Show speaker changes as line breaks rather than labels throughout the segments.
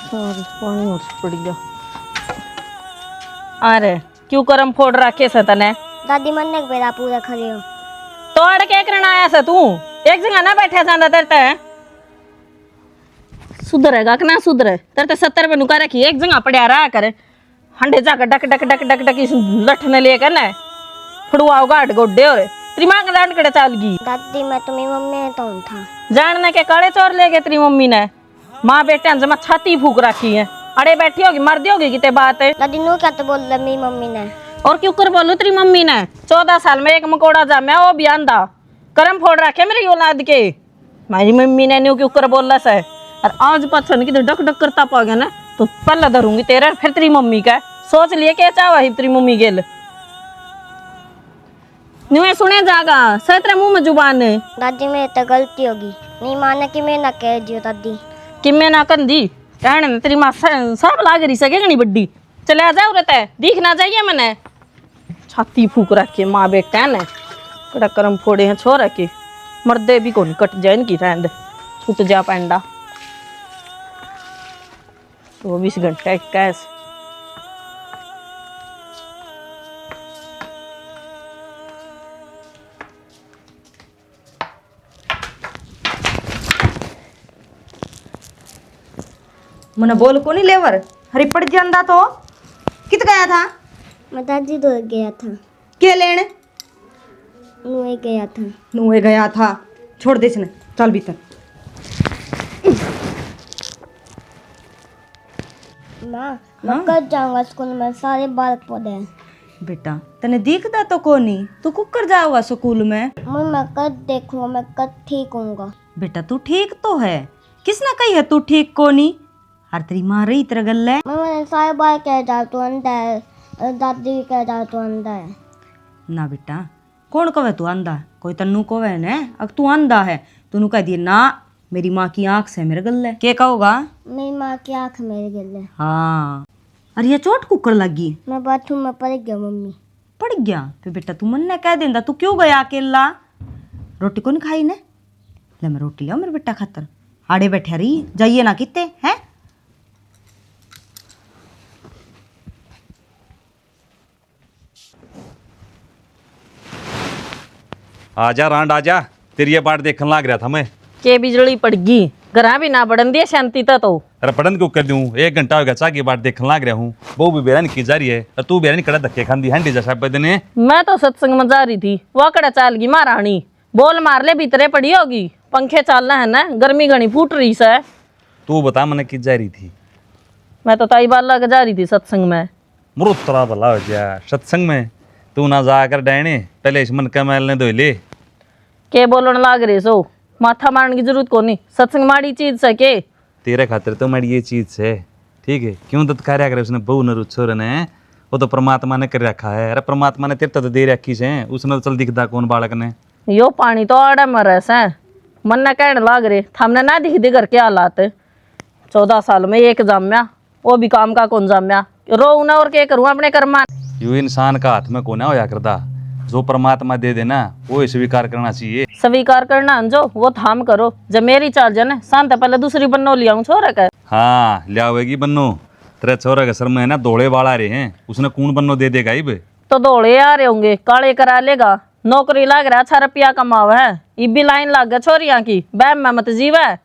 Sorry पानी और पड़ गया। अरे क्यों करम फोड़ रखे से तने?
दादी मन ने बेरा पूरा खड़े हो
तो अड़ के करना आया से तू एक जगह ना बैठे जाना तेरे ते सुधरेगा कि ना सुधरे? तेरे ते 70 पे नुका रखी एक जगह पड़या रहा करे हंडे जाकर duck duck duck duck duck इस लठने लिए करना फड़ुआ गाड़ गोड्डे और तेरी मां का डांट कड़े चाल गई।
दादी मैं तुम्हें मम्मी ने तो था
जानने के काले चोर ले गए तेरी मम्मी ने माँ बेटे जमा छाती फूक रखी है अड़े बैठी होगी मर दी होगी कितने बात है।
दादी नू क्या तो बोल रही मेरी मम्मी ने
और क्यों कर बोलू तेरी मम्मी ने 14 साल में एक मकोड़ा जाम्या वो भी आंधा करम फोड़ रखे मेरी औलाद के मेरी मम्मी ने न्यू क्यों कर बोल रहा है और आज पत्थर की डक डक करता पा गया ना तो पहले धरूंगी तेरा फिर तेरी मम्मी का सोच लिए क्या चावा ही तेरी मम्मी गेल न्यू सुने जागा सही तेरे मुंह में जुबान है।
दादी मेरी तो गलती होगी नहीं माने कि मैं ना कह दियो दादी
कि मैं ना कंदी कहने तेरी माँ सब लाग रही सके नहीं बड्डी चले आ जाओ रहता है दिख ना जाइए मैंने छाती फूक रखी है माँ बेटा ने कड़ा करम फोड़े हैं छोरा के मर्दे भी कौन कट जाए इनकी रैंद छूट जा पैंडा 24 घंटे कैस
मने बोल को नहीं लेवर हरी पड़ जांदा तो कित गया था?
मैं दादी तो गया था
के लेने
नुए गया था
नुए गया था छोड़ दे इसने चल भीतर।
माँ मैं कल जाऊंगा स्कूल में सारे बालक पौधे हैं।
बेटा तने दिखदा तो कोनी तू कुकर जाओगा स्कूल में?
मैं कल देखूंगा मैं कल ठीक होऊंगा।
बेटा तू ठीक तो है किसने कही है तू ठीक कोनी? हर तेरी माँ रही तेरा गल्ले
मैंने सारे बार कह जा तू अंधा है दादी कह जा तू अंधा है।
ना बेटा कौन कवे तू अंधा है? कोई तन्नू कवे ने अब तू अंधा है तूनू कह दिए ना मेरी माँ की आंख से मेरे गल्ले के कहोगा?
मेरी माँ की आँख मेरे गिले।
हाँ अरे ये चोट कुकर लगी
मैं बाथरूम में पड़ गया मम्मी।
पड़ गया फिर बेटा तू मन ने कह देंदा तू क्यों गया अकेला? रोटी को नहीं खाई ने? ले मैं रोटी लिया मेरे बेटा खातर आड़े बैठे रही जाइए ना किते हैं।
आजा रांड आजा तेरी ये बाट देखने लग रहा था मैं
के बिजली पड़ गई घरा भी ना बढ़न दिया शांति तो
अरे पढ़न क्यों कर दूं 1 घंटा हो गया चा की बाट देखने लग रहा हूँ वो भी बेरा की जा रही है और तू बेरा नहीं कड़ा धक्के खांदी हैंडी जैसा बदने।
मैं तो सत्संग में जा रही थी वो कड़ा चाल गई महारानी बोल मार ले भीतरे पड़ी होगी पंखे चलना है ना गर्मी घनी फूट रही से।
तू बता मैंने किस जा रही थी?
मैं तो ताई बाला के जा रही थी सत्संग में।
मुरुतरा भला हो गया सत्संग में तू ना जाकर डैने पहले इस मन का मैल ने धो ले
के बोलने लाग रहे सो माथा मारने की जरूरत को नहीं सत्संग माड़ी चीज से के
तेरे खातिर तो मेरी ये चीज है ठीक है क्यों तो कार्य करे उसने बहु न छोर ने वो तो परमात्मा ने कर रखा है। अरे परमात्मा ने तेरे तो दे रखी से उसने तो चल दिखता कौन बालक ने
यो पानी तो आड़ा मरे से मन न कहने लाग रहे हमने ना दिख दे घर के हालात 14 साल में एक जाम्या वो भी काम का कौन जाम्या रो न और के करूँ अपने कर्मा
यू इंसान का हाथ में कोना होया करता जो परमात्मा दे देना वो स्वीकार करना चाहिए।
स्वीकार करना जो वो थाम करो जब मेरी चाल जाने शांत पहले दूसरी बन्नो लिया छोरा का।
हाँ लियावेगी बन्नो तेरे छोरा के सर में है ना दौड़े बाल आ रहे हैं उसने कौन बन्नो दे देगा इब
तो दौड़े आ रहे होंगे काले करा लेगा नौकरी लाग रहा 6 रुपया कमाव है इब भी लाइन लाग गया छोरिया की बैम में मत जीव है।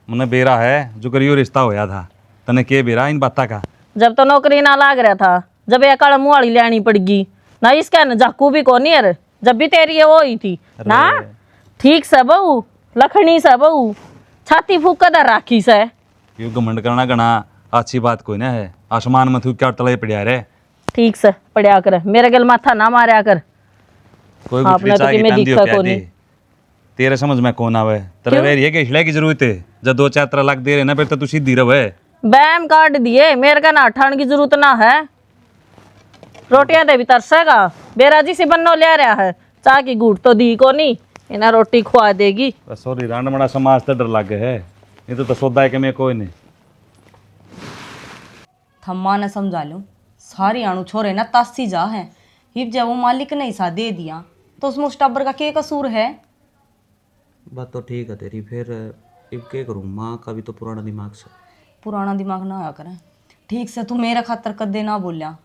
मैंने बेरा है जो करियो रिश्ता होया था तने के बेरा इन बाता का
जब तो नौकरी ना लाग रहा था जब एक काल मुहाड़ी लेनी पड़गी ना इसका न जाकू भी कौन यार जब भी तेरी वो ही थी ना ठीक से बहू लखनी से बहू छाती फूक कर राखी से
यू घमंड करना गना अच्छी बात कोई ना है आसमान में तू क्या तले पड़ा रे
ठीक से पड़ा कर मेरे गल माथा ना मारा कर
कोई
आपने तो कि मैं दिखता कौन है
तेरे समझ में कौन आवे तेरे वेर ये के की जरूरत है जब 2-4 लाख दे रहे ना फिर तो तू सीधी रहे
बैम काट दिए मेरे का ना ठाण की जरूरत ना है रोटियां दे भी तरसेगा बेराजी से बन्नो ले रहा है चाह की गुड़ तो दी को नहीं इन्हें रोटी खुआ देगी।
सॉरी रांड मड़ा समाज तो डर लगे है ये तो सौदा है कि मैं कोई नहीं
थम्मा ने समझा लूँ सारी आणु छोरे ना तासी जा है हिब जब वो मालिक ने हिस्सा दे दिया तो उसमें उस टब्बर का क्या कसूर है?
बात तो ठीक है तेरी फिर अब क्या करूँ माँ का भी तो पुराना दिमाग से
पुराना दिमाग ना आया करे। ठीक से तू मेरे खातर कदे ना बोलिया,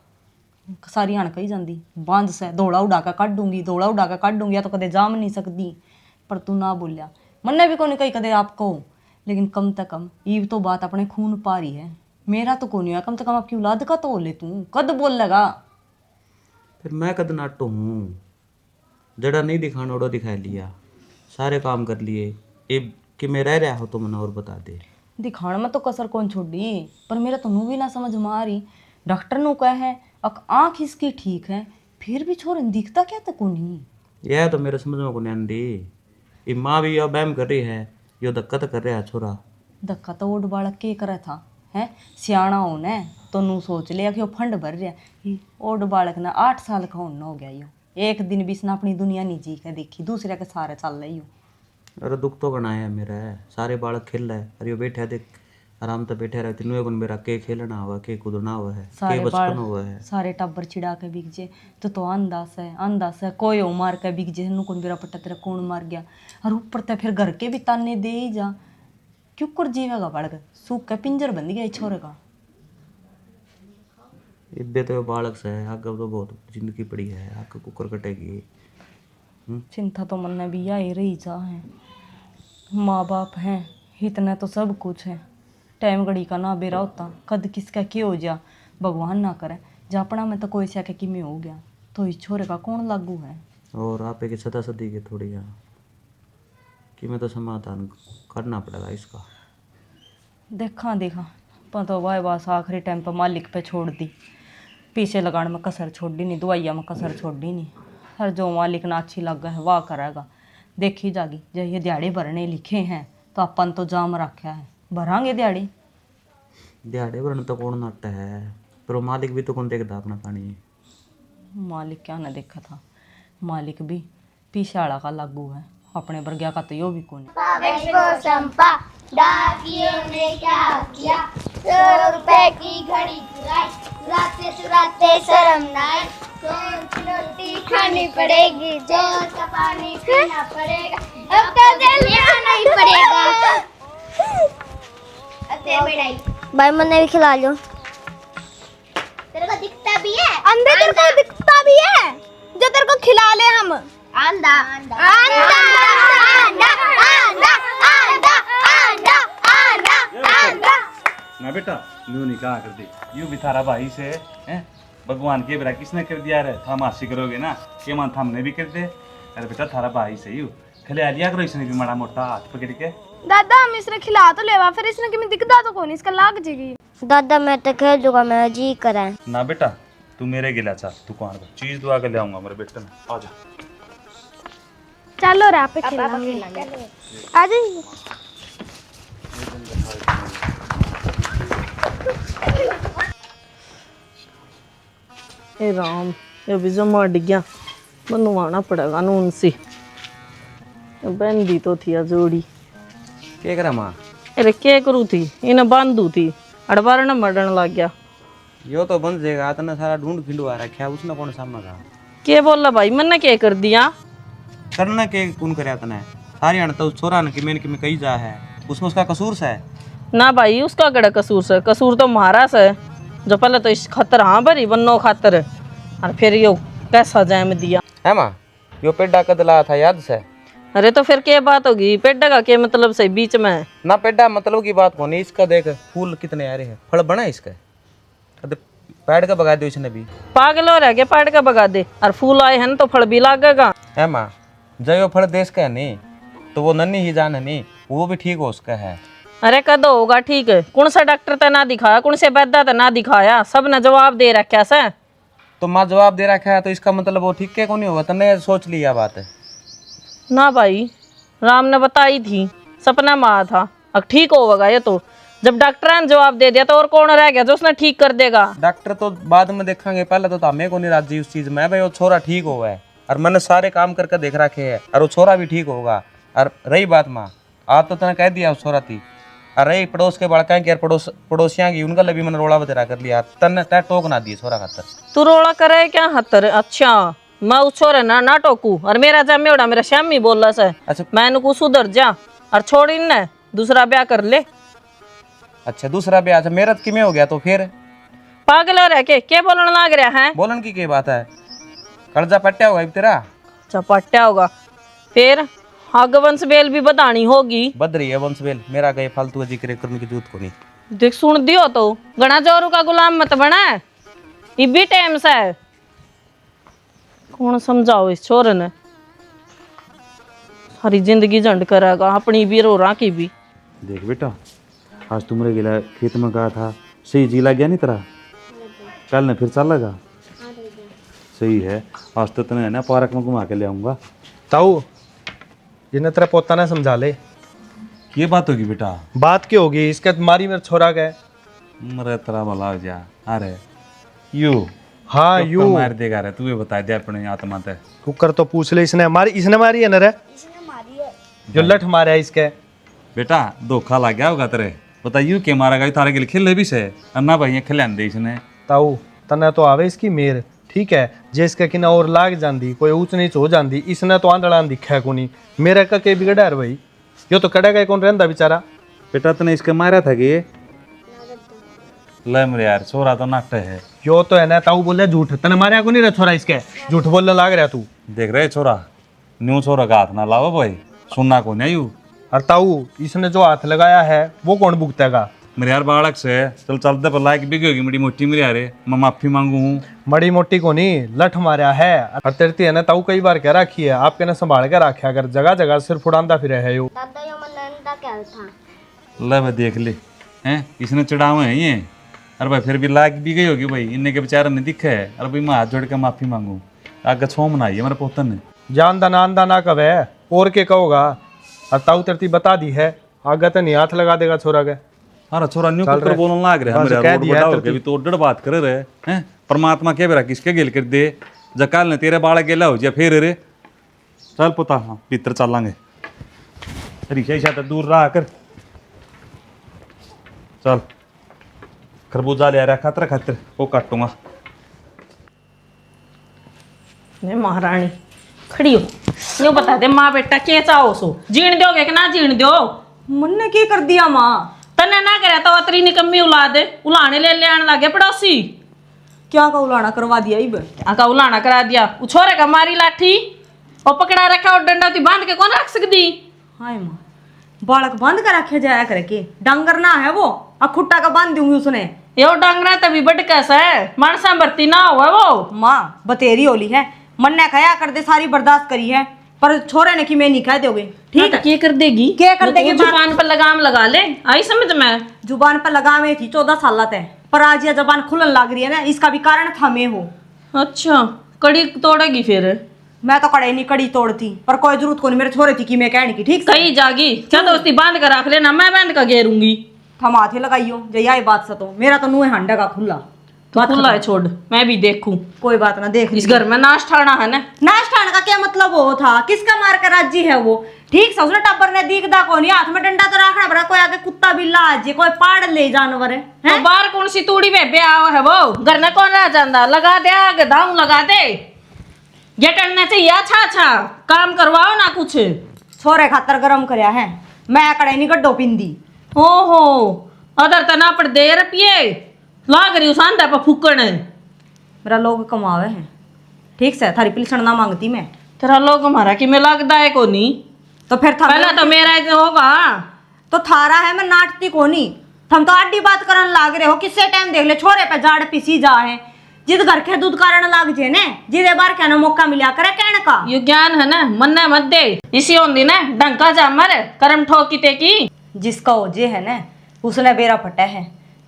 सारी हण कही जाती बंद से दौड़ा उड़ा के काट दूंगी, दौड़ा उड़ा के काट दूंगी, या तो कदे जाम नहीं सकती, पर तू ना बोलिया। मन्ने भी कोनी कही कदे आपको, लेकिन कम से कम ईब तो बात अपने खून पा रही है। मेरा तो कोनी है, कम से कम आपकी औलाद का तो हो ले, तू कद बोल लगा।
फिर मैं कद नाटो हूँ, जड़ा नहीं दिखाना उड़ा दिखा लिया, सारे काम कर लिए। ये कि मैं रह रहा हो तो मना और बता दे।
दिखाने में तो कसर कौन छोड़ी, पर मेरा तो मुँह भी ना समझ में आ रही। डॉक्टर नु कह है आँख इसकी ठीक है, फिर भी छोरे दिखता क्या तो कोनी।
यह तो मेरे समझ में को नहीं आंदी। ये माँ भी अब बैम कर रही है, यो धक्का तो कर रहा है छोरा।
धक्का तो ओड बालक के करे था है, सियाणा होने तो नू सोच लिया कि वो फंड भर रहा है। ओड बालक ना 8 साल का होना हो गया यो, एक दिन भी इसने अपनी दुनिया नहीं जी के देखी, दूसरे के सारे चल रही हो।
अरे दुख तो गना है मेरा, सारे बालक खेल रहे हैं, अरे यो बैठे देख आराम से बैठे रहते। नुए गुन मेरा के खेलना हुआ, के कूदना हुआ है, के बचपन हुआ है।
सारे टब्बर चिड़ा के बिक जे तो अंदास है कोई हो मार के बिक जे, नु कौन बेरा पट्टा तेरा कौन मार गया। और ऊपर ते फिर घर के भी ताने दे ही जा, क्यों कर जीवेगा बालक, सूख के पिंजर बंद गया छोरे का।
इब्बे तो बालक से आगे तो बहुत जिंदगी पड़ी है, आगे कुकर कटेगी।
चिंता तो मन में भी यही रही जा है, माँ बाप हैं इतना तो सब कुछ है। टाइम घड़ी का ना बेरा होता, कद किसका क्या हो जा, भगवान ना करे। जापना में तो कोई से कि में हो गया, तो इस छोरे का कौन लागू है।
और आप एक सदा सदी के थोड़ी यहाँ कि मैं तो समाधान करना पड़ेगा इसका।
देखा पता वाह बस आखिरी टाइम पर मालिक पे छोड़ दी, पीछे लगाने में कसर छोड़ी नहीं, दवाइया में कसर छोड़ी नहीं। हर जो मालिक ना अच्छी लग है वाह करेगा, देखी जागी। जब ये दिहाड़ी भरने लिखे हैं तो अपन तो जाम रखा है, भरांगे दिहाड़ी।
दिहाड़े भरने तो कौन नाटक है, पर वो मालिक भी तो कौन देखता अपना पानी।
मालिक क्या ना देखा था, मालिक भी पीछे आड़ा का लागू है, अपने वर्ग्या का तो यो भी कौन।
संपा डाकियों ने क्या किया, 100 रुपए की घड़ी चुराई, चुराते शर्म ना आई, रोटी खानी पड़ेगी, जोर का पानी पीना पड़ेगा, अब तो जलिया नहीं पड़ेगा। भाई मैंने भी खिला लो। तेरे को दिखता भी है अंदर, तेरे को दिखता भी है जो तेरे को खिला ले हम। आंदा आंदा आंदा आंदा आंदा आंदा आंदा आंदा आंदा।
ना बेटा यूं नहीं कहा कर दे, यूं भी थारा भाई से हैं भगवान के बेरा किसने कर दिया रे, हम आशी करोगे ना ये मान हमने भी कर दे। अरे बेटा थारा भाई से यूं खिला लिया करो इसने भी माड़ा मोटा हाथ पकड़ के।
दादा हम इसने खिला तो लेवा, फिर इसने कि दिखदा तो कौन, इसका लाग जेगी।
दादा मैं तो खेल दूंगा, मैं जी करा।
ना बेटा तू मेरे गिला चल दुकान पर, चीज तो आके ले आऊंगा मेरे बेटे ने, आ जा।
चलो रे आप खेलेंगे, आ जाइए।
हे राम, ये भी जो मर गया, बनवाना पड़ेगा नून सी। बंदी तो थी जोड़ी,
क्या करा माँ?
अरे क्या करू थी, इन्हें बांधू थी, अड़बार न मरन लग गया।
यो तो बन जाएगा, इतना सारा ढूंढ फिंडवा रखा, उसने कौन सामना कहा?
क्या बोला भाई, मैंने क्या कर दिया?
करना के कौन करे तने, सारी अण तो छोरा ने कि मैंने कि मैं कही जा है, उसमें उसका कसूर से है
ना भाई, उसका कड़ा कसूर से, कसूर तो हमारा से। जो पहले तो इस खतर हाँ भरी बन्नो खातर, और फिर यो कैसा जैम दिया
है माँ। यो पेड्डा कद लाया था याद से?
अरे तो फिर क्या बात होगी, पेड्डा का क्या मतलब से बीच में
ना पेड्डा मतलब की बात कौन, इसका देख फूल कितने आ रहे हैं, फल बना है इसका, पैड का बगा दो इसने भी।
पागल हो रहा, के पैड का बगा दे, और फूल आए हैं ना तो फल भी लागेगा।
है माँ, जब यो फल देश का है नहीं तो वो नन्ही ही जान है नहीं, वो भी ठीक हो उसका है।
अरे कद होगा ठीक है, कौन सा डॉक्टर तो ना दिखाया, कौन से वैद्य तो ना दिखाया, सब ने जवाब दे रखा से।
तो माँ जवाब दे रखा है तो इसका मतलब वो ठीक है कौन नहीं होगा, तने सोच लिया बात है
ना भाई, राम ने बताई थी, सपना में आया था, अब ठीक होगा ये तो। जब डॉक्टर ने जवाब दे दिया तो और कौन रह गया जो उसने ठीक कर देगा।
डॉक्टर तो बाद में देखेंगे, पहले तो हमें को नहीं राजी उस चीज में, भाई वो छोरा ठीक होगा है, और मैंने सारे काम करके देख रखे है, और वो छोरा भी ठीक होगा। और रही बात माँ, आज तो तने कह दिया उस छोरा थी, और रही पड़ोस के बड़का की पड़ोसियां की, उनका भी मैंने रोड़ा बतेरा कर लिया, तन तय टोक ना दिए छोरा खातर।
तू रोड़ा करे क्या हतर? अच्छा मैं उस छोरे ना टोकू, और मेरा जा मेवड़ा मेरा श्यामी बोल रहा से,
अच्छा
मैं इनको सुधर जा और छोड़ इन दूसरा ब्याह कर ले।
अच्छा दूसरा ब्याह था मेरा तो किमें हो गया तो फिर
पागल हो रहा के बोलने लग रहा है?
बोलन की बात है, कर्जा पट्टा होगा अब तेरा।
चपट्टा होगा फिर हग वंश बेल भी बतानी होगी।
बद रही है वंशवेल, मेरा गए फालतू का जिक्र करने की जरूरत को नहीं।
देख सुन दियो तो गणा जोरू का गुलाम मत बना, ये भी टाइम से है। कौन समझाओ इस छोरे ने, सारी जिंदगी झंड करेगा अपनी भी रोरा की भी।
देख बेटा, आज तुमरे गिला खेत में गया था, सही जी लग गया नहीं तेरा? कल ने फिर चल लगा। सही है, आज तो तने है ना पार्क में घुमा के ले आऊंगा।
ताऊ ये न तेरा पोता ना समझा ले।
ये बात होगी बेटा?
बात क्या होगी, इसके मारी मेरे छोरा गए।
मरे तेरा भला हो जा। अरे यू
हाँ यू
मार देगा रे, तू ये बता दे अपने आत्मा ते।
कुकर तो पूछ ले, इसने मारी है न रे, जो लठ मारा है इसके।
बेटा धोखा लग गया होगा तेरे, बता यू के मारा गया तारे के खेले भी से अन्ना भाई खिलान दे इसने।
ताऊ तना तो आवे इसकी मेर, ठीक है, जे इसके किना और लाग जाती कोई ऊंच नीच हो जाती, इसने तो आंधड़ा दिखा है कोनी, मेरा का के बिगड़ा है भाई, यो तो कड़ेगा कौन रहता बेचारा।
बेटा तने इसके मारा था कि ले मेरे यार छोरा तो नाटक है।
यो तो है ना ताऊ बोले झूठ, तने मारा को नहीं रे छोरा इसके, झूठ बोलने लाग रहा तू।
देख रहे छोरा, न्यू छोरा का हाथ ना लाओ भाई, सुनना को नहीं यू।
और ताऊ इसने जो हाथ लगाया है वो कौन भुगतेगा?
मेरे यार बालक से चल चलते पर लायक बिगी होगी मेरी मोटी मेरे यारे, मैं माफी मांगू हूँ।
मड़ी मोटी को नहीं लठ मारा है, और तेरती है ना ताऊ कई बार कह रखी है आपके ना संभाल के रखे, अगर जगह जगह सिर्फ उड़ांदा फिर है यो।
दादा यो मन नंदा क्या था?
ले भाई देख ले हैं, इसने चढ़ावे हैं ये। अरे भाई फिर भी लायक भी गई होगी भाई, इन्ने के बेचारा ने दिखे है। अरे भाई मैं हाथ जोड़ के माफी मांगू, आगे छो मनाई है मेरे पोतन ने।
जानदा ना आंदा ना कवे और के कहोगा, और ताऊ तेरती बता दी है आगे तो नहीं हाथ लगा देगा छोरा के।
अरे छोरा न्यू
चल
कुकर
रहे।
बोलने लाग रहे
बस
मेरे
कह
रोड
दिया
बड़ा
है
हो गया भी तो डर बात करे रहे हैं। परमात्मा के बेरा किसके गेल कर दे, जकाल ने तेरे बाल गेला हो जा फिर रे। चल पुता हाँ भीतर चलांगे, रिक्शा इशा तो दूर रहा कर। चल खरबूजा ले आ रहा खातर खातर वो काटूंगा।
ने महारानी खड़ी हो, यूं बता दे माँ बेटा के चाहो सो, जीण दोगे कि ना जीण दो?
मन ने की कर दिया माँ?
तने ना करे तो अतरी निकम्मी औलाद उलाने ले आने लगे पड़ोसी।
क्या का उलाना करवा दिया इब?
आका उलाना करा दिया, उ छोरे का मारी लाठी और पकड़ा रखा और डंडा ती बांध के कौन रख सकदी?
हाय माँ, बालक बंद कर रखे जाया करे के, डांगर ना है वो, खुट्टा का बांध दूंगी उसने।
यो डांगरा तभी बट कैसा है, मानसा भर्ती ना हुआ वो।
माँ बतेरी होली है, मन ने खाया कर दे, सारी बर्दाश्त करी है, पर छोरे ने कि मैं नहीं कह दोगे, ठीक है?
क्या कर देगी?
क्या कर देगी?
जुबान पर लगाम लगा ले, आई समझ में?
जुबान पर लगामे थी 14 साल तय, पर आज ये जबान खुलन लग रही है ना, इसका भी कारण था मैं हो।
अच्छा कड़ी तोड़ेगी फिर?
मैं तो कड़े नहीं कड़ी तोड़ती, पर कोई जरूरत को नहीं मेरे छोरे थी कि मैं कहने की, ठीक से?
कहीं जागी क्या दोस्ती बांध कर रख लेना, मैं बांध कर घेरूंगी।
थम हाथे लगाइयो जया ये बात सतो, मेरा तो मुंह हंडा का खुला,
तो खुला है छोड़, मैं भी देखूं।
कोई बात ना, देख
इस घर में नाश ठाना है ना।
नाश ठाने का क्या मतलब वो था, किसका मार कर राजी है वो, ठीक से उसने टब्बर ने दीखदा को नहीं, हाथ में डंडा तो रखना पड़ा, कोई आगे कुत्ता बिल्ला आ जाए, कोई पाड़ ले जानवर है,
तो बाहर कौन सी तूड़ी में ब्याह है वो, घर में कौन रह जाता? लगा दे आग धाऊ लगा दे, ये करना चाहिए। अच्छा अच्छा काम करवाओ ना कुछ।
छोरे खातर गरम करया है, मैं कड़े नहीं गड्ढो पिंदी।
ओहो अदर तना पड़ दे रुपये लाग रही उसांदा पर फूकण।
मेरा लोग कमावे हैं, ठीक से, थारी पिलसण ना मांगती मैं।
तेरा लोग हमारा कि मैं लगता है को नहीं,
तो फिर
पहला तो मेरा होगा।
तो थारा है, मैं नाटती को नहीं, थम तो आडी बात करन लाग रहे हो, किससे टाइम देख ले, छोरे पे जाड़ पिसी जा है, जिद घर के दूध कारण लाग जे ने, जिदे बार कहना मौका मिला करे कहने का।
ये ज्ञान है ना, मन मत दे इसी होंदी ना, डंका जा मर करम ठोकी ते की।
जिसका ओजे है ना उसने बेरा फटा है,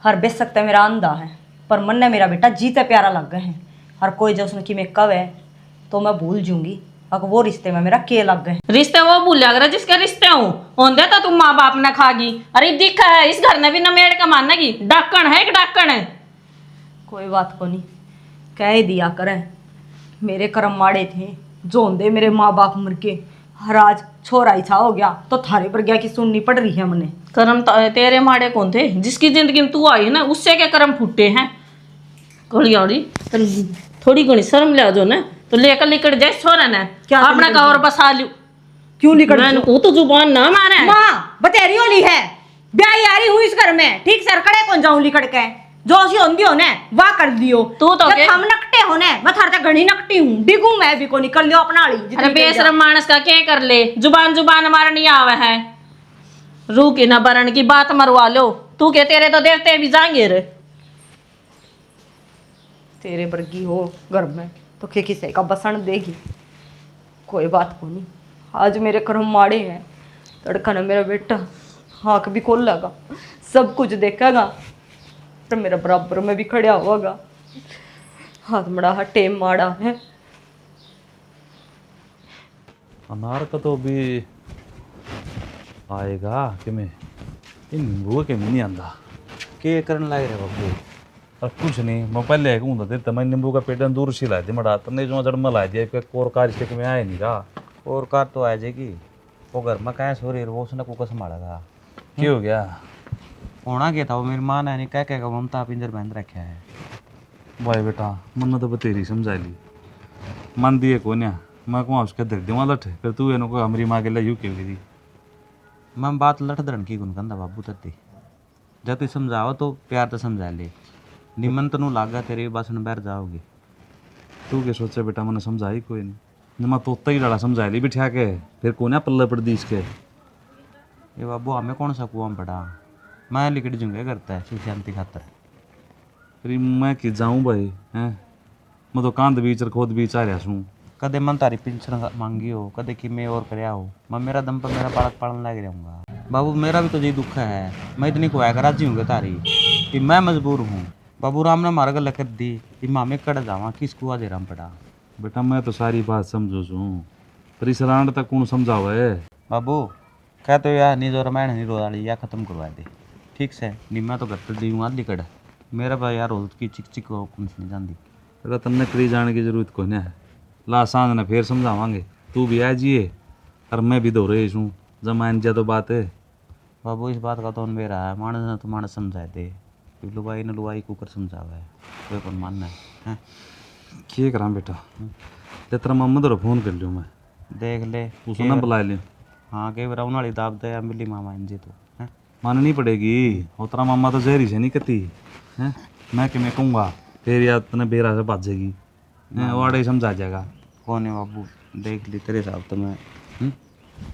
हर बेच सकते मेरा अंधा है, पर मन ने मेरा बेटा जीते प्यारा लग गए हैं, हर कोई जो उसने कि मैं कब है तो मैं भूल जूंगी, अगर वो रिश्ते में मेरा के लग गए।
रिश्ते वो भूल अगर जिसके रिश्ते हो होंदे तो तुम माँ बाप ने खागी। अरे दिखा है इस घर ने भी नमेड़ का मानना की, डाकण है कि डाकण है?
कोई बात को नहीं, कह ही दिया करे, मेरे कर्म माड़े थे, जोंदे मेरे माँ बाप मर के, हर आज छोरा इच्छा हो गया तो थारे पर गया की सुननी पड़ रही है मने।
कर्म तेरे माड़े कौन थे, जिसकी जिंदगी में तू आई ना उससे के कर्म फूटे हैं। गलियाड़ी थोड़ी घनी शर्म ले जो ना, तो लेकर लिकड़ जाए छोरा ने
क्या
अपना का और बसा लू।
क्यों लिकड़
मैंने को तो जुबान ना मारे।
माँ बतेरी होली है, ब्याह यारी हुई इस घर में ठीक सर कड़े कौन जाऊं लिकड़ के जो सी होंगी होने वाह कर दियो
तू तो के-
हम नकटे होने मैं थारते घणी नकटी हूं डिगू मैं भी को निकल लियो अपना वाली
अरे
जितनी तेज
बेशरम मानस का क्या कर ले, जुबान जुबान हमारा नहीं आवे है। रू की न बरन की बात मरवा लो, तू के तेरे तो देवते भी जाएंगे रे।
तेरे वर्गी हो घर में तो के किसी का बसन देगी कोई बात को नहीं। आज मेरे कर्म माड़े हैं तड़का न मेरा बेटा आँख भी खोल लगा सब कुछ देखेगा पर मेरा बराबर में भी खड़ा होगा हाथ मड़ा हटे माड़ा है।
अनार का तो अभी आएगा कि मैं इन नींबू के नहीं आंदा
के करन लाग रहे बाबू
और कुछ नहीं मैं पहले कहूँ तो मैं नींबू का पेटन दूर से ला दे मड़ा तने जो जड़ मला दिया कि कोर कार्य से कि मैं आए नहीं रहा
और कार तो आ जाएगी वो घर में कहाँ सो रही वो उसने कुकर संभालेगा
क्या हो गया?
होना क्या था वो मेरी माँ ने नहीं कह कह ममता पिंजर बंद रखा है।
भाई बेटा मन तो बतेरी समझा ली मन दिए को ना मैं कहूँ उसके दे दूँगा लठ फिर तू एनो को हमारी माँ के लिए यू क्यों दी
मैं बात लठ धरण की गुन कंदा बाबू तत्ती जब तू समझाओ तो प्यार तो समझा ले निमन तो लागा तेरी बस न बैर जाओगे।
तू क्या सोचे बेटा मैंने समझाई कोई नहीं न मैं तोता ही लड़ा समझा ली बिठा के फिर को ना पल्ले पड़ दी इसके
ये बाबू हमें कौन सा कुआं पड़ा मैं लिकट जूंगे करता है सुख शांति खातर।
फिर मैं कि जाऊँ भाई हैं मैं तो कांध बीच और खोद बीच आ रहा हूँ
कदे मन तारी पेंशन मांगी हो कदे कि मैं और करया हो मैं मेरा दम पर मेरा बालक पालन लग रहूँगा। बाबू मेरा भी तो यही दुख है मैं इतनी को आकर राजी हूँ तारी कि मैं मजबूर हूँ। बाबू राम ने मार गल कर दी कि मामे कड़ जावा किसको आज राम पड़ा।
बेटा मैं तो सारी बात समझो छूँ पर इस रांड तक कौन समझावे
बाबू क्या तो यार नहीं जो रामायण नहीं रोदाली या खत्म करवा दे ठीक से निम्मा तो घर दी हूँ आदली कड़ मेरा भाई यार हो की चिक चिक हो कौन नहीं जानती।
बेटा तन्ने करी जाने की जरूरत कोई है ला सांझ ने फिर समझावांगे तू भी आ जिए और मैं भी दो रही हूँ जमान जा तो बात है।
बाबू इस बात का तो मेरा है मानस ने तो मानस समझाए दे लुगाई ने लुगाई कुकर समझावा है कोई कौन मानना है
क्या करा बेटा ले तेरा मम्मा तो फोन कर लियो मैं
देख ले
उसने ना बुला लियो।
हाँ कई बार उन्होंने दाब दे मिली मामा इंजे तो हैं
माननी पड़ेगी और तेरा मम्मा तो जहरी से नहीं कहती हैं मैं कि मैं कहूँगा फिर यार तने बेरा से भाजेगी वाड़े ही समझा जाएगा।
कौन है बाबू देख ली तेरे हिसाब तो मैं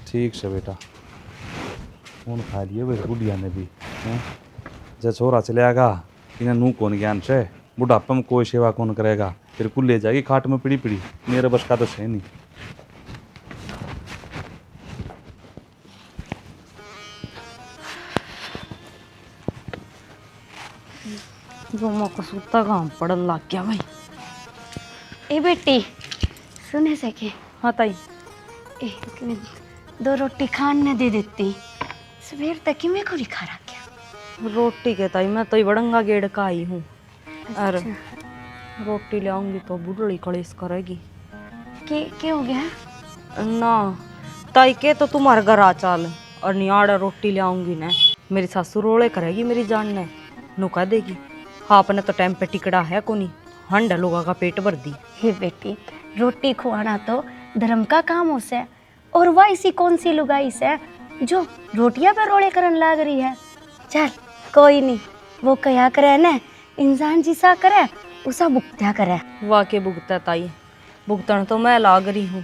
ठीक से बेटा फोन खा लिए भाई बुढ़िया ने भी हैं जब छोरा चले आएगा इन्हें नू कौन ज्ञान से बुढ़ापा में कोई सेवा कौन करेगा फिर कुल ले जाएगी खाट में पीड़ी पीड़ी मेरे बस का तो है नहीं।
जो मौका सूता काम पड़न लग गया भाई।
ए बेटी सुने से के
हाँ ताई
ए दो रोटी खान ने दे देती सवेर तक ही मैं को खा रहा क्या।
रोटी के ताई मैं तो ही बड़ंगा गेड़ का आई हूँ और रोटी ले आऊंगी तो बुढ़ड़ी कलेश करेगी।
के हो गया
ना ताई के तो तुम्हारे घर आ चाल और नियाड़ा रोटी ले आऊंगी ना मेरी सासू रोले करेगी मेरी जान ने नु कह देगी हाँ अपने तो टाइम पे टिकड़ा है को नहीं हंड लोगों का पेट भर दी।
हे बेटी रोटी खुआना तो धर्म का काम हो से और वह इसी कौन सी लुगाई से जो रोटियां पे रोले करन लाग रही है। चल कोई नहीं वो कया करे ना इंसान जिसा करे उसा भुगत्या करे।
वाके भुगता ताई भुगतन तो मैं लाग रही हूँ।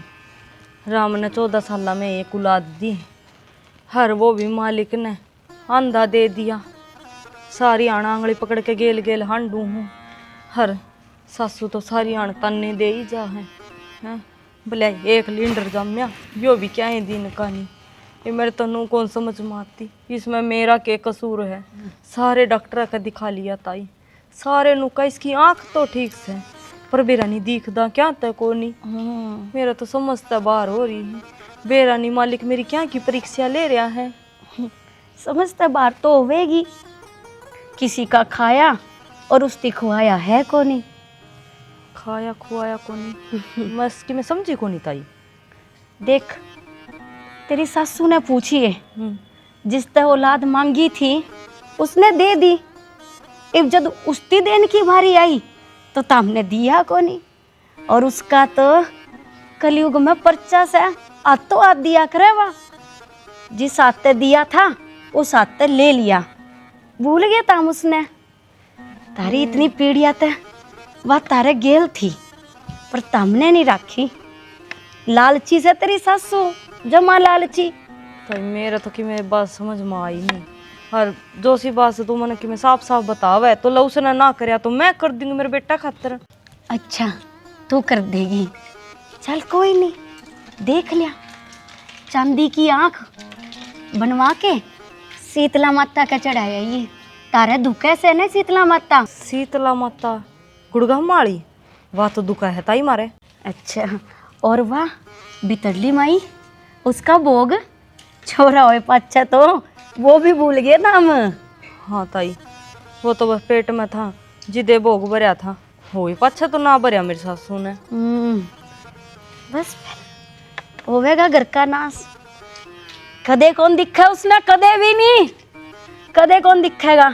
राम ने 14 साल में एक औलाद दी हर वो भी मालिक ने आंधा दे दिया सारी आण आंगली पकड़ के गेल गेल हांडू हूँ हर सासू तो सारी आण तन्ने दे ही जा है भले एक लीडर जम्या यो भी क्या है दिन का नहीं ये मेरे तनु कौन समझ में आती इसमें मेरा क्या कसूर है। सारे डॉक्टर का दिखा लिया ताई सारे नुका इसकी आंख तो ठीक से पर बेरा नहीं दिखदा क्या तक को नहीं मेरा तो समझता बाहर हो रही है बेरा नहीं मालिक मेरी क्या की परीक्षा ले रहा है।
समझता बार तो होवेगी किसी का खाया और उसकी खुआया है को नहीं
खाया खुआया को नहीं मैं इसकी मैं समझी को नहीं ताई।
देख तेरी सासू ने पूछी है जिसने औलाद मांगी थी उसने दे दी अब जब उसकी देने की बारी आई तो तामने दिया को नहीं और उसका तो कलयुग में 50 है आज तो आज दिया करे वा जिस आते दिया था
उस हाथ ले लिया, भूल गया ताम उसने। तारी इतनी पीड़िया थे वह तारे गेल थी, पर तमने नहीं रखी। लालची से तेरी सासू, जमा लालची।
तो मेरा तो कि मैं बात समझ में आई नहीं। और जो सी बात से तू मैंने कि मैं साफ साफ बतावा है, तो लो उसने ना करया तो मैं कर दूंगी मेरे बेटा खातर।
अच्छा तू कर देगी, चल कोई नहीं, देख लिया। चांदी की आंख बनवा के शीतला माता का चढ़ाया, ये तारे दुखे से नहीं शीतला माता।
शीतला माता गुड़गा माड़ी, वाह तो दुका है ताई मारे।
अच्छा, और वाह बितरली माई, उसका भोग छोरा होए पाछा तो वो भी भूल गए नाम।
हाँ ताई, वो तो बस पेट में था, जिदे भोग भरया था, हो पाछा तो ना भरया मेरी सासू ने।
बस होवेगा घर का नाश। कदे कौन दिखा उसने, कदे भी नहीं, कदे कौन दिखेगा।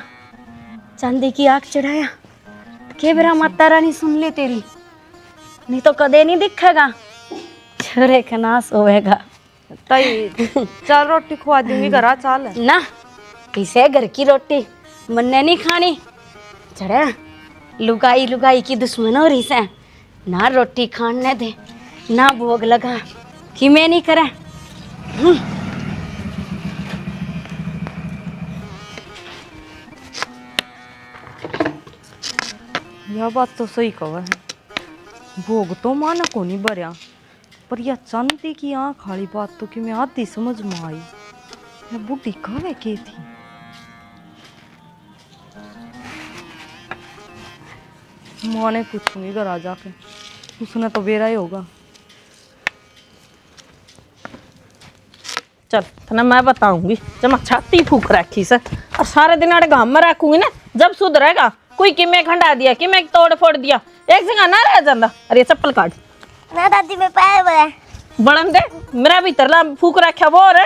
चांदी की आग चढ़ाया के बेरा माता रानी सुन ले तेरी, नहीं तो कदे नहीं दिखेगा। छोरे का नाश होवेगा।
ताई चार रोटी खुआ दूंगी, घरा चाल
ना इसे घर की रोटी मन्ने नहीं खानी। चढ़ा लुगाई लुगाई की दुश्मन हो रही से, ना रोटी खाने दे ना भोग लगा कि मैं नहीं करे।
यह बात तो सही कहा है, भोग तो माना को नहीं भरया, पर यह चांदी की आंख वाली बात तो कि मैं आधी समझ में आई। मैं बूढ़ी कहे की थी। माँ ने पूछूंगी घर आ जाके, उसने तो बेरा ही होगा।
चल तना मैं बताऊंगी, जब मैं छाती फूक रखी से और सारे दिन अड़े गांव में रखूंगी ना, जब सुधरेगा। कोई किमे खंडा दिया, किमे तोड़ फोड़ दिया, एक जगह ना रह जाता। अरे चप्पल काट
ना दादी में पैर बड़ा है।
बड़न दे, मेरा भीतर ला फूक रखा वो रे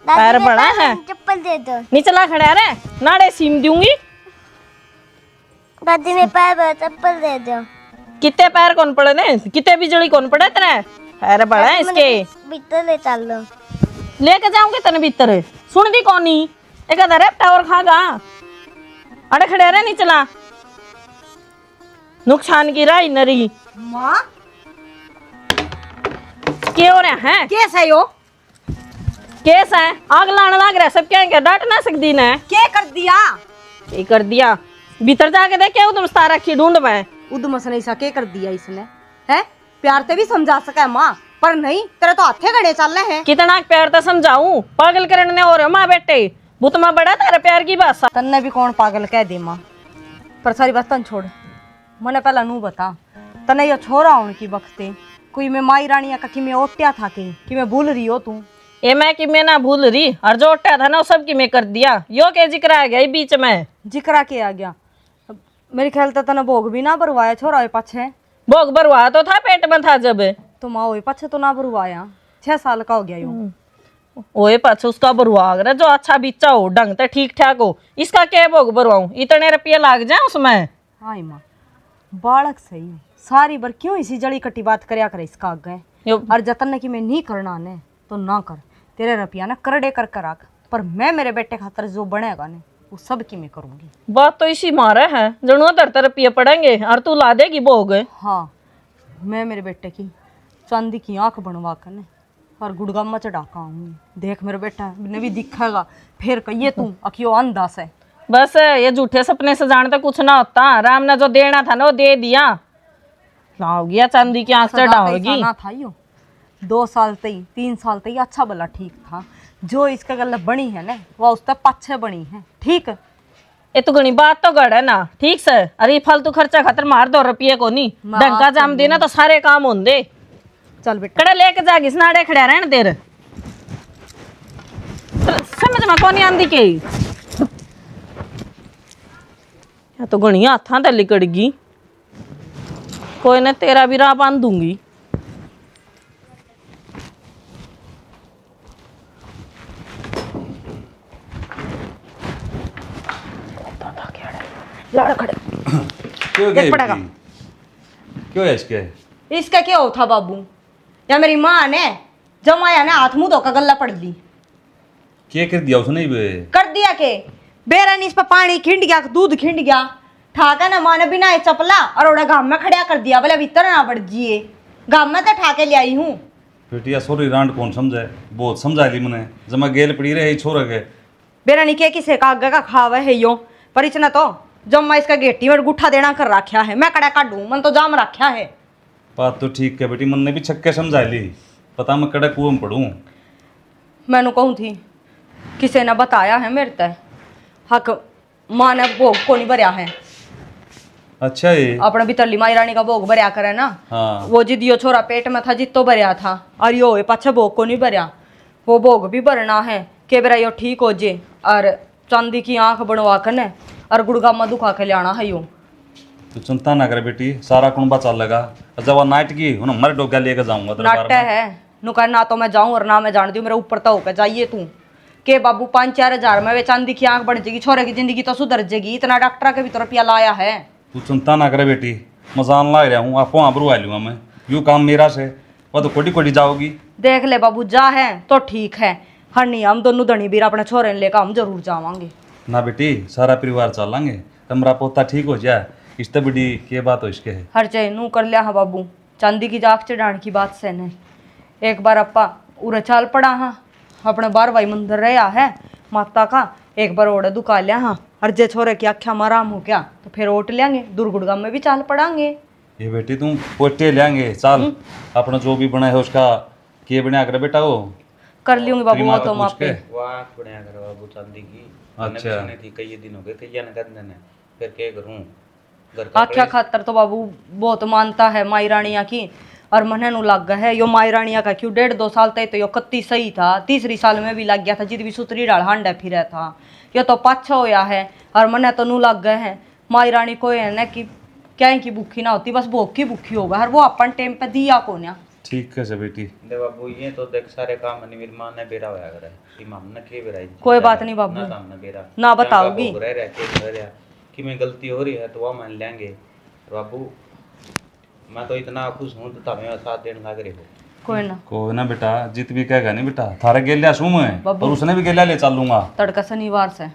पैर
में
बड़ा है।
चप्पल दे दो
नीचला खड़ा रे, नाड़े सीम दूंगी।
दादी में पैर बड़ा, चप्पल दे दो।
कितने पैर कौन पड़े ने, कितने बिजली कौन पड़े तेरे, पैर बड़ा है इसके।
भीतर ले चल लो।
लेके जाऊंगे तने भीतर, सुन दी कौनी एक अदर टावर खागा। अड़े खड़े रे नीचला, नुकसान की राई नरी।
माँ
क्या हो रहा है,
कैसा है यो,
केस है, आग लाने लग रहा है। सब कहेंगे डांट ना सकती ने,
क्या कर दिया।
ये कर दिया। भीतर जाके देखे तुम सारा रखी ढूंढ में।
उदम से नहीं सके कर दिया इसने, है प्यार से भी समझा सका माँ, पर नहीं, तेरे तो हाथे गड़े चल रहे हैं।
कितना प्यार तो समझाऊं, पागल करने हो रहे हो माँ बेटे। बुतमा बड़ा तेरे प्यार की भाषा।
तन्ने भी कौन पागल कह दे माँ, पर सारी बात तन छोड़, मने पहला नू बता। तने यो छोरा होने की वक्ते कोई मैं माई रानिया का कि मैं ओट्या था कि मैं भूल रही हो तू।
ये मैं कि मैं ना भूल रही, और जो उठा था ना वो सब की मैं कर दिया। यो के जिक्र आ गया बीच में,
जिक्रा के आ गया। मेरे ख्याल तो तने भोग भी ना भरवाया, छोरा हुए पाछे।
भोग भरवा तो था, पेट में था जब।
तो माँ हुए पाछे तो ना भरवाया, 6 साल का हो गया यूं।
ओए पाछे उसका भरवा रहा जो अच्छा बिच्चा हो, ढंग से ठीक ठाक हो। इसका क्या भोग भरवाऊं, इतने रुपये लाग जाए उसमें।
हाय माँ, बालक सही सारी बार क्यों इसी जड़ी कटी बात करया करे इसका आगे। और जतन ने कि मैं नहीं करना ने तो ना कर, तेरे रुपया ना करड़े कर कर आग, पर मैं मेरे बेटे खातर जो बनेगा ने वो सब की मैं करूंगी।
बात तो इसी मारे है, जनो 30 रुपये पड़ेंगे और तू ला देगी भोग।
हाँ, मैं मेरे बेटे की चांदी की आंख बनवा कर ने और गुड़गाम में चढ़ा कर आऊंगी। देख मेरा बेटा ने भी दिखेगा, फिर कहिए तू अखियो अंधा से।
बस ये झूठे सपने से जानते कुछ ना होता। राम ने जो देना था ना वो दे दिया। लाओगी या चांदी की आंख चढ़ाओगी
ना था यो 2 साल तई 3 साल तई अच्छा भला ठीक था। जो इसका गल बनी है ना वो उस तक पाछे बनी है। ठीक
ये तो घनी बात तो गड़ है ना, ठीक से। अरे फालतू खर्चा खातर मार 2 रुपये को नहीं, ढंग का जाम देना तो सारे काम होंगे।
चल बेटा
कड़े लेके जागी स्नाड़े खड़ा रहने देर, समझ में कौन आंदी के। या तो घनी हाथा ते लिकड़गी, कोई ने तेरा भी राह बांध दूंगी।
लड़ खड़े
क्यों
देख पड़ेगा।
क्यों है इसके?
इसका क्या हो था बाबू, या मेरी माँ ने जमाया ने हाथ मुंह धोकर गल्ला पड़ दी।
क्या कर दिया उसने बे?
कर दिया के बेरा नहीं इस पर पानी खिंड गया दूध खिंड गया ठाका ना माने बिना ये चपला और ओड़ा गांव में खड़ा कर दिया बोले भीतर ना बढ़ जिए गांव में तो ठाके ले आई हूँ
बेटिया सोरी रांड कौन समझे, बहुत समझा ली मैंने जमा गेल पड़ी रही छोरा के।
बेरा नहीं के किसे का आगे का खावा है यो पर इतना तो जब मैं इसका गेटी में गुठा देना कर रखा है मैं कड़ा काटू मन तो जाम रखा है।
बात तो ठीक है बेटी, मन ने भी छक्के समझा ली, पता मैं कड़ा कुएं में पढ़ूं।
मैंने कहूँ थी किसी ने बताया है मेरे तय हक माँ ने भोग को नहीं भरया है
अच्छा ये
अपने भीतरली माई रानी का भोग भरया करे ना।
हाँ
वो जिद यो छोरा पेट में था जितो भरया था और यो पाछे भोग को नहीं भरया वो भोग भी भरना है के बेरा यो ठीक हो जे और चांदी की आंख बनवा कर ने और गुड़गा में दुखा के लाना है यो।
तू चिंता ना करे बेटी, सारा कुंबा चल लगा। जब वो नाइट की हूं मर डोगा लेके जाऊंगा दरबार
नाट्य
में।
है नुका ना तो मैं जाऊं और ना मैं जान दूं मेरे ऊपर तो होकर जाइए तू के बाबू 5-4 हजार में वे चांदी की आंख बढ़ जाएगी छोरे की जिंदगी तो सुधर जाएगी इतना डॉक्टर के भी रुपया लाया है।
तू चिंता ना करे बेटी, मैं जान ला रहा हूँ आपको आबरू आ लूंगा मैं, यूँ काम मेरा से वो तो कोटी कोटी जाओगी।
देख ले बाबू जा है तो ठीक है हर नहीं हम दोनों धनी बीर अपने छोरे ने लेकर हम जरूर जावांगे।
ना बेटी सारा परिवार चलेंगे, तमरा पोता ठीक हो जाए इस तो बड़ी क्या बात हो इसके है।
हर चाहे नू कर लिया हाँ बाबू चांदी की जाग चढ़ाने की बात से ने एक बार अपा उरे चाल पड़ा हाँ अपने बार भाई मंदिर रहा है माता का एक बार ओढ़े दुका लिया हाँ हर जे छोरे की आख्या माराम हो गया तो फिर ओट लेंगे दुर्गुड़गाम में भी चाल पड़ांगे।
ये बेटी तुम पोटे लेंगे चाल अपना जो भी बना है उसका के बना कर बेटा वो
कर लूंगी बाबू वो तो मापे
वाह बढ़िया करो बाबू चांदी की।
अच्छा।
मैंने थी कई दिन हो गए कई न कर देने फिर क्या करूं घर का
आख्या खातर तो बाबू बहुत मानता है माई रानिया की और मने नु लग गया है यो माई रानिया का क्यों 1.5-2 साल तक तो यो कत्ती सही था तीसरी साल में भी लग गया था जिद भी सुतरी डाल हांडा फिर था यो तो पाछा होया है और मने तो नू लग गए हैं माई रानी को है ना कि क्या की भूखी ना होती बस भोग की भूखी होगा हर वो अपन टाइम पे दिया को ना।
ठीक है बेटी।
दे बाबू ये तो देख सारे काम मेरी मां ने बेरा होया करे इमाम ने के बेरा
कोई बात नहीं बाबू
ना सामने बेरा
ना बताओगी
रह के रह कि मैं गलती हो रही है तो वो मान लेंगे बाबू मैं तो इतना खुश हूं तो तुम्हें साथ देने लग रहे हो
कोई ना बेटा जीत भी कहेगा नहीं बेटा थारे गेलिया सू मैं और उसने भी गेलिया ले चल लूंगा
तड़का शनिवार से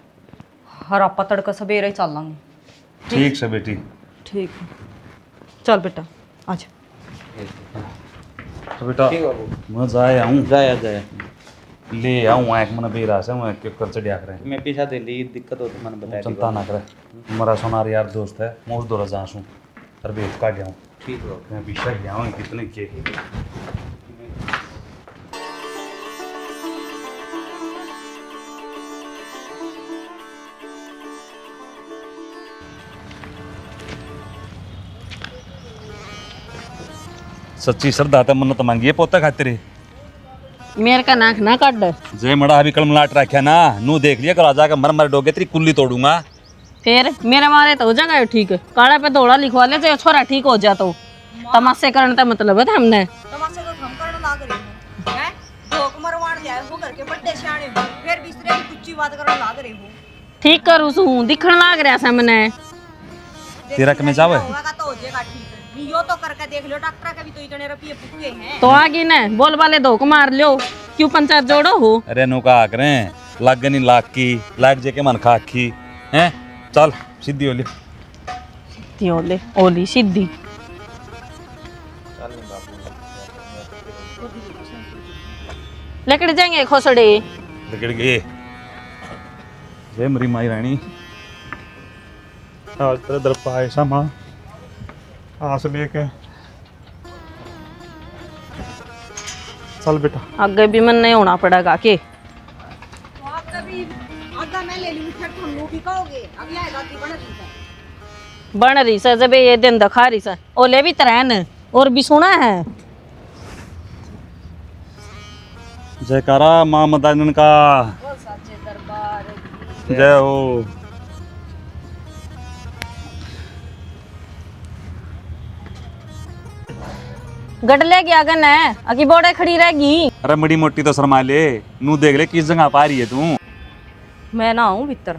हर आपा तड़का सवेरे ही चल लेंगे।
ठीक से बेटी
ठीक है चल बेटा आजा
तो बेटा
ठीक बाबू
मैं जाए आऊं
जाया जाए
ले आऊं एक मन बेरा से मैं क्यों कर चढ़िया करे
मैं पीछा दे ली दिक्कत हो तो मैंने बताया
चिंता ना करे मेरा सोनार यार दोस्त है मैं उस दौरा जासूं और बेच का गया हूं
ठीक हो
मैं पीछे गया हूं कितने के सच्ची श्रद्धा तो मन्नत मांगी है पोता खातिर
मेरे का नाक ना काट दे
जय मड़ा अभी कलमलाट रखा ना नू देख लिया करो जाकर मर मर डोगे तेरी कुल्ली तोड़ूंगा
फिर मेरे मारे तो हो जाएगा ठीक है काले पे दौड़ा लिखवा ले तो छोरा ठीक हो जा तो तमाशे करने का मतलब है हमने
तमाशे तो हम करने लाग रही हूं हैं धोख मरवाड़ जाए हो करके बड़े सियाने हो फिर बिस्तरे की कुछ बात करने लाग रही हूं
ठीक करूँ सू दिखण लाग रहा सामने
तेरा कमे जावे
होगा तो हो जाएगा ठीक है यो तो करके देख लो डॉक्टर के भी तो इतने रुपये फूके हैं
तो आगे न बोल वाले धोख मार लो क्यों पंचायत जोड़ो हो
अरे नु का करें लाग नहीं लाग की लाग जे के मन खाखी हैं चल सीधी होली
ओले ओली सीधी लकड़ जाएंगे खोसड़े
लकड़ गए जय मरी माई रानी आज तेरे दर पाए सामा आस लेके चल बेटा
आगे भी मन नहीं होना पड़ेगा के
आधा मैं ले लूं फिर तुम लोग ही कहोगे अब ये गाती बन रही है
बन रही से जब ये दिन दिखा रही से ओले भी तरह और भी सुना है
जयकारा माँ मदानन का जय हो
गडले की आगन है अकी बोड़े खड़ी रहेगी
अरे बड़ी मोटी तो शर्मा ले नू देख ले किस जगह पा रही है तू
मैं ना आऊं भीतर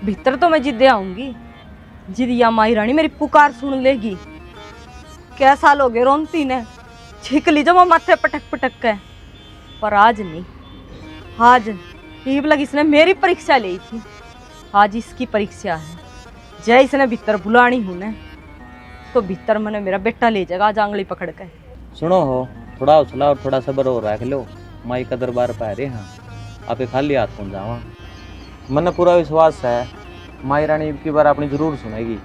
भीतर तो मैं जिद्दे आऊंगी जिदिया माई रानी मेरी पुकार सुन लेगी क्या साल हो गए रोनती ने छिक ली जब माथे पटक पटक के पर आज नहीं आज ईब लग इसने मेरी परीक्षा ली थी, आज इसकी परीक्षा है। जय इसने भीतर बुलानी हूं ने तो भीतर मैंने मेरा बेटा ले जाएगा आज आंगली पकड़ के।
सुनो हो, थोड़ा हौसला और थोड़ा सब्र हो रख लो। माई का दरबार पा रहे हैं, आपे खाली हाथ कौन जावा। मन पूरा विश्वास है माई रानी अब की बार अपनी जरूर सुनेगी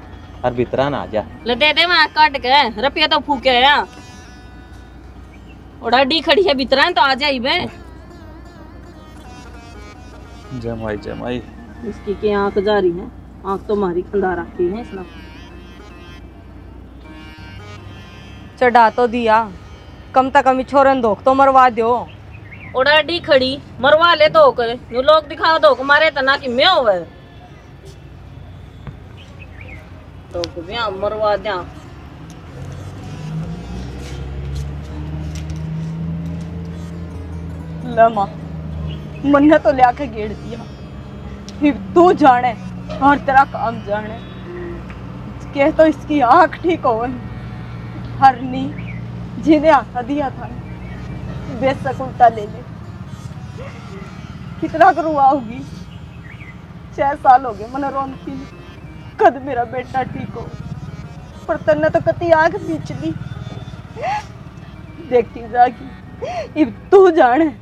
और भीतरा ना आ जा।
ले दे दे मैं काट के रुपया तो फूके आया। और डी खड़ी है भीतर तो आ जाई बे।
जय माई जय माई।
इसकी के आंख जा रही है, आंख तो मारी खंदा रखी है इसने।
चढ़ा तो दिया, कम तक कमी छोरन धोख तो मरवा दो।
ओड़ा डी खड़ी मरवा ले धोख, यूं लोग दिखा धोख मारे तना कि मैं होवे धोख ब्याह मरवा द्या।
ले मां, मन्ने तो लिया के गेड़ दिया, फिर तू जाने और तेरा काम जाने। कह तो इसकी आंख ठीक हो, हरनी जिन्हें आशा दिया था बेशक उल्टा ले ले। कितना करुआ होगी, 6 साल हो गए मन रोनती कद मेरा बेटा ठीक हो, पर तन्ने तो कती आंख बीच ली। देखती जागी इब तू जाने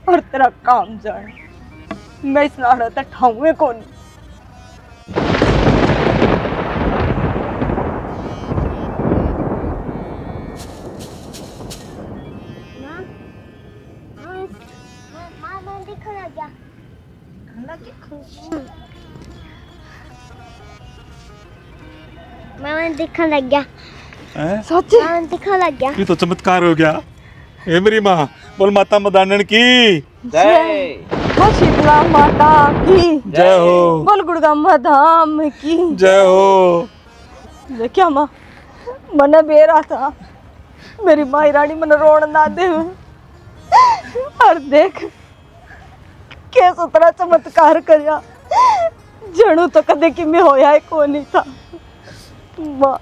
और तेरा काम जाने। मैं इस नाड़ा तक ठाऊंगे कौन।
मैं दिखने लग गया।
सच
मैं दिखने लग गया।
ये तो चमत्कार हो गया। हे मेरी माँ, बोल माता मदानन की
जय
वो शीतला माता की
जय हो,
बोल गुड़गामा धाम की
जय हो।
देखिया माँ, मन बेरा था मेरी माई रानी मन रोन ना दे। और देख कैस उतना चमत्कार करया, जणू तो कदे कि मैं होया है को नहीं था। माँ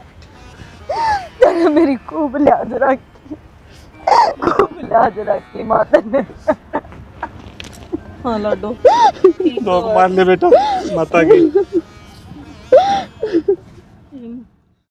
तेने मेरी खूब लिहाज रखी, खूब लिहाज रखी माँ तेने। हाँ लाडो
दो मार ले बेटा माता की।